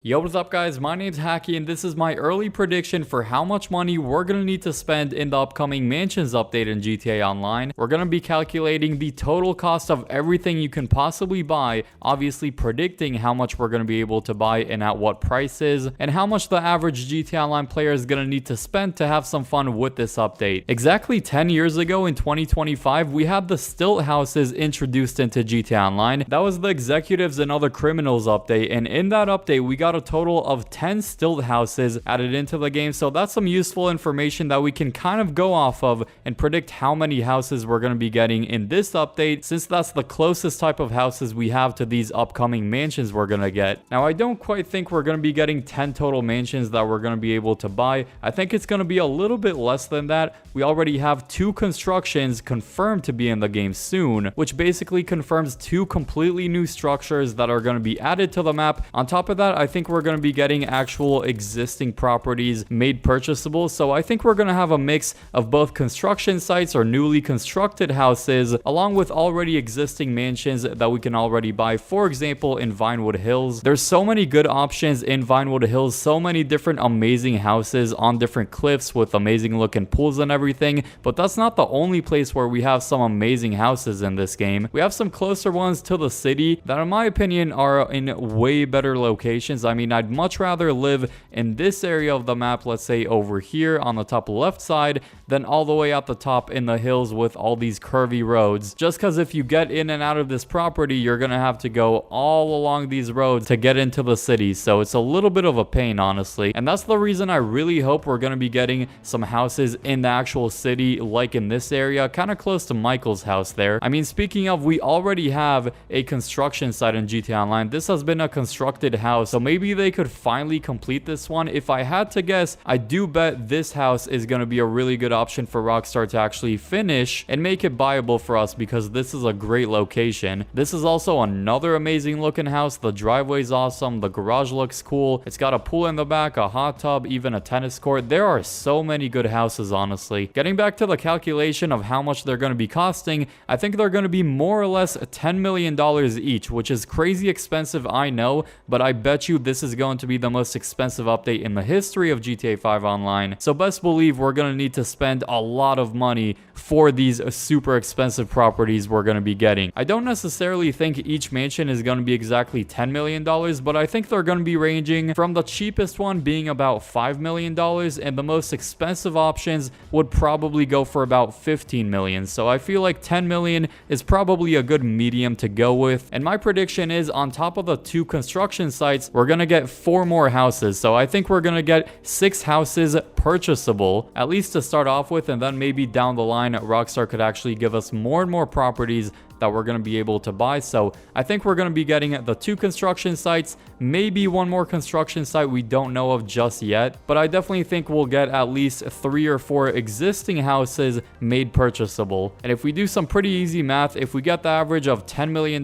Yo, what's up guys, my name's Hakiii and this is my early prediction for how much money we're going to need to spend in the upcoming Mansions update in GTA Online. We're going to be calculating the total cost of everything you can possibly buy, obviously predicting how much we're going to be able to buy and at what prices, and how much the average GTA Online player is going to need to spend to have some fun with this update. Exactly 10 years ago in 2025, we had the stilt houses introduced into GTA Online. That was the Executives and Other Criminals update, and in that update we got a total of 10 stilt houses added into the game, so that's some useful information that we can kind of go off of and predict how many houses we're going to be getting in this update, since that's the closest type of houses we have to these upcoming mansions we're going to get. Now, I don't quite think we're going to be getting 10 total mansions that we're going to be able to buy. I think it's going to be a little bit less than that. We already have 2 constructions confirmed to be in the game soon, which basically confirms 2 completely new structures that are going to be added to the map. On top of that, I think we're going to be getting actual existing properties made purchasable, so I think we're going to have a mix of both construction sites or newly constructed houses along with already existing mansions that we can already buy. For example, in Vinewood Hills, there's so many good options in Vinewood Hills, so many different amazing houses on different cliffs with amazing looking pools and everything, but that's not the only place where we have some amazing houses in this game. We have some closer ones to the city that in my opinion are in way better locations. I mean, I'd much rather live in this area of the map, let's say over here on the top left side, than all the way at the top in the hills with all these curvy roads. Just because if you get in and out of this property, you're going to have to go all along these roads to get into the city. So it's a little bit of a pain, honestly. And that's the reason I really hope we're going to be getting some houses in the actual city, like in this area, kind of close to Michael's house there. I mean, speaking of, we already have a construction site in GTA Online. This has been a constructed house, so maybe they could finally complete this one. If I had to guess, I do bet this house is going to be a really good option for Rockstar to actually finish and make it buyable for us, because this is a great location. This is also another amazing looking house. The driveway's awesome. The garage looks cool. It's got a pool in the back, a hot tub, even a tennis court. There are so many good houses, honestly. Getting back to the calculation of how much they're going to be costing, I think they're going to be more or less $10 million each, which is crazy expensive, I know, but I bet you this is going to be the most expensive update in the history of GTA 5 Online. So best believe we're going to need to spend a lot of money for these super expensive properties we're going to be getting. I don't necessarily think each mansion is going to be exactly $10 million, but I think they're going to be ranging from the cheapest one being about $5 million, and the most expensive options would probably go for about $15 million. So I feel like $10 million is probably a good medium to go with. And my prediction is, on top of the 2 construction sites, we're going to get 4 more houses. So I think we're going to get 6 houses purchasable, at least to start off with, and then maybe down the line Rockstar could actually give us more and more properties that we're going to be able to buy. So I think we're going to be getting the 2 construction sites, maybe 1 more construction site we don't know of just yet, but I definitely think we'll get at least 3 or 4 existing houses made purchasable. And if we do some pretty easy math, if we get the average of $10 million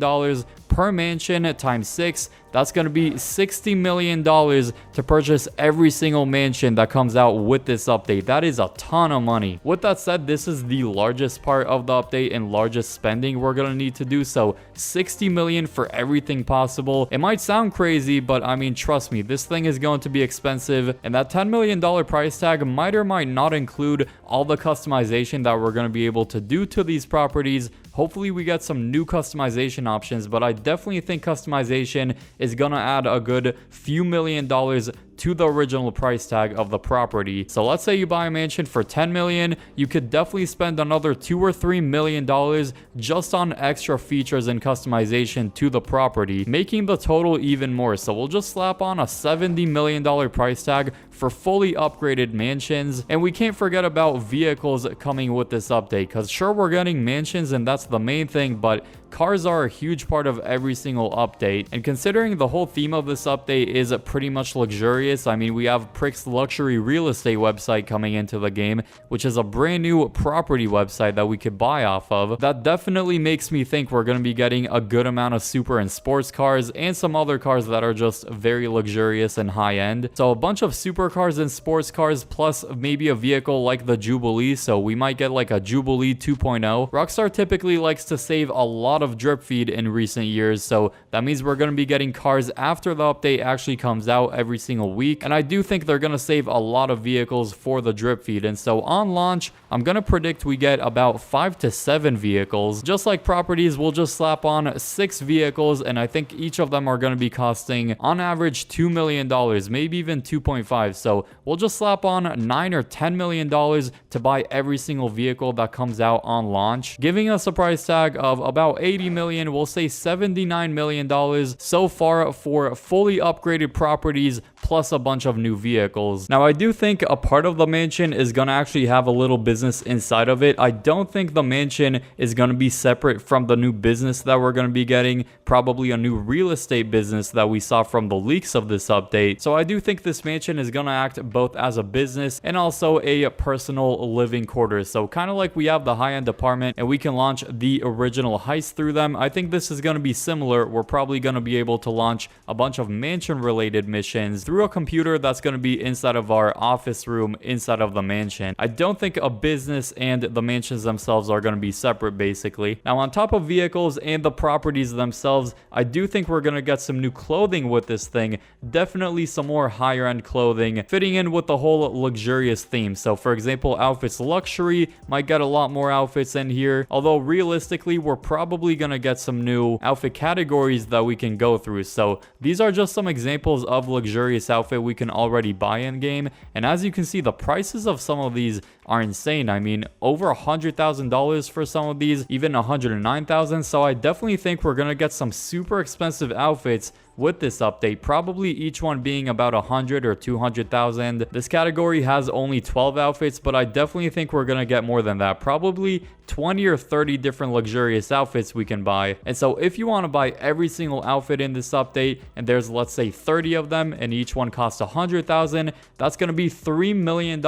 per mansion times 6, that's going to be $60 million to purchase every single mansion that comes out with this update. That is a ton of money. With that said, this is the largest part of the update and largest spending we're going to need to do. So $60 million for everything possible. It might sound crazy, but I mean, trust me, this thing is going to be expensive. And that $10 million price tag might or might not include all the customization that we're going to be able to do to these properties. Hopefully we get some new customization options, but I definitely think customization is gonna add a good few $1,000,000 to the original price tag of the property. So let's say you buy a mansion for $10 million, you could definitely spend another $2 or $3 million just on extra features and customization to the property, making the total even more. So we'll just slap on a $70 million price tag for fully upgraded mansions. And we can't forget about vehicles coming with this update, because sure, we're getting mansions and that's the main thing, but cars are a huge part of every single update. And considering the whole theme of this update is pretty much luxurious, I mean, we have Prick's luxury real estate website coming into the game, which is a brand new property website that we could buy off of. That definitely makes me think we're going to be getting a good amount of super and sports cars and some other cars that are just very luxurious and high end. So a bunch of supercars and sports cars, plus maybe a vehicle like the Jubilee. So we might get like a Jubilee 2.0. Rockstar typically likes to save a lot of drip feed in recent years, so that means we're going to be getting cars after the update actually comes out every single week. And I do think they're going to save a lot of vehicles for the drip feed. And so on launch, I'm going to predict we get about 5 to 7 vehicles. Just like properties, we'll just slap on 6 vehicles, and I think each of them are going to be costing on average $2 million, maybe even 2.5. So we'll just slap on $9 or $10 million to buy every single vehicle that comes out on launch, giving us a price tag of about 80 million. We'll say $79 million so far for fully upgraded properties plus a bunch of new vehicles. Now, I do think a part of the mansion is going to actually have a little business inside of it. I don't think the mansion is going to be separate from the new business that we're going to be getting, probably a new real estate business that we saw from the leaks of this update. So I do think this mansion is going to act both as a business and also a personal living quarters. So kind of like we have the high-end apartment and we can launch the original heist through them, I think this is going to be similar. We're probably going to be able to launch a bunch of mansion related missions through a computer that's going to be inside of our office room inside of the mansion. I don't think a business and the mansions themselves are going to be separate basically. Now, on top of vehicles and the properties themselves, I do think we're going to get some new clothing with this thing. Definitely some more higher end clothing fitting in with the whole luxurious theme. So for example, outfits luxury might get a lot more outfits in here, although realistically we're probably going to get some new outfit categories that we can go through. So these are just some examples of luxurious outfit we can already buy in game, and as you can see, the prices of some of these are insane. I mean, over $100,000 for some of these, even $109,000. So I definitely think we're gonna get some super expensive outfits with this update, probably each one being about 100 or 200,000. This category has only 12 outfits, but I definitely think we're gonna get more than that, probably 20 or 30 different luxurious outfits we can buy. And so if you want to buy every single outfit in this update, and there's let's say 30 of them and each one costs 100,000, that's going to be $3 million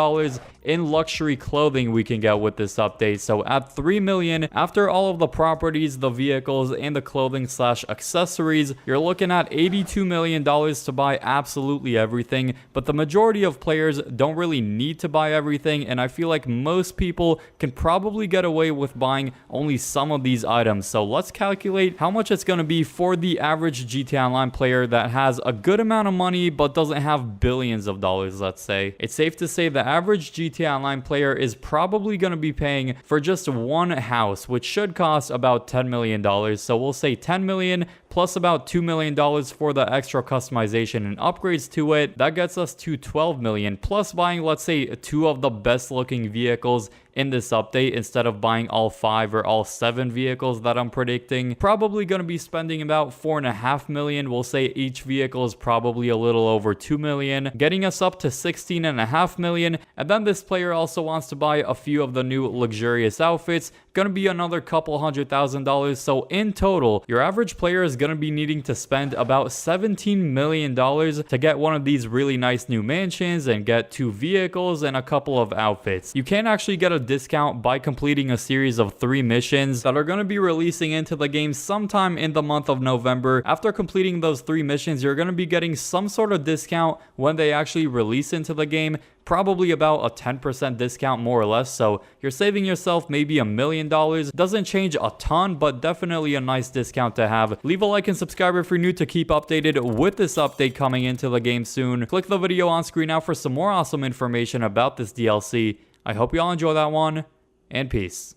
in luxury clothing we can get with this update. So at 3 million, after all of the properties, the vehicles, and the clothing slash accessories, you're looking at $82 million to buy absolutely everything. But the majority of players don't really need to buy everything, and I feel like most people can probably get away with buying only some of these items. So let's calculate how much it's going to be for the average GTA Online player that has a good amount of money but doesn't have billions of dollars, let's say. It's safe to say the average GTA Online player is probably going to be paying for just one house, which should cost about $10 million. So we'll say 10 million plus about $2 million for the extra customization and upgrades to it. That gets us to 12 million, plus buying, let's say, 2 of the best looking vehicles in this update instead of buying all 5 or all 7 vehicles that I'm predicting. Probably going to be spending about 4.5 million. We'll say each vehicle is probably a little over 2 million, getting us up to 16.5 million. And then this player also wants to buy a few of the new luxurious outfits, going to be another couple $100,000. So in total, your average player is going to be needing to spend about $17 million to get one of these really nice new mansions and get 2 vehicles and a couple of outfits. You can actually get a discount by completing a series of 3 missions that are going to be releasing into the game sometime in the month of November. After completing those 3 missions, you're going to be getting some sort of discount when they actually release into the game, probably about a 10% discount more or less. So you're saving yourself maybe $1 million. Doesn't change a ton, but definitely a nice discount to have. Leave a like and subscribe if you're new to keep updated with this update coming into the game soon. Click the video on screen now for some more awesome information about this DLC. I hope you all enjoy that one, and peace.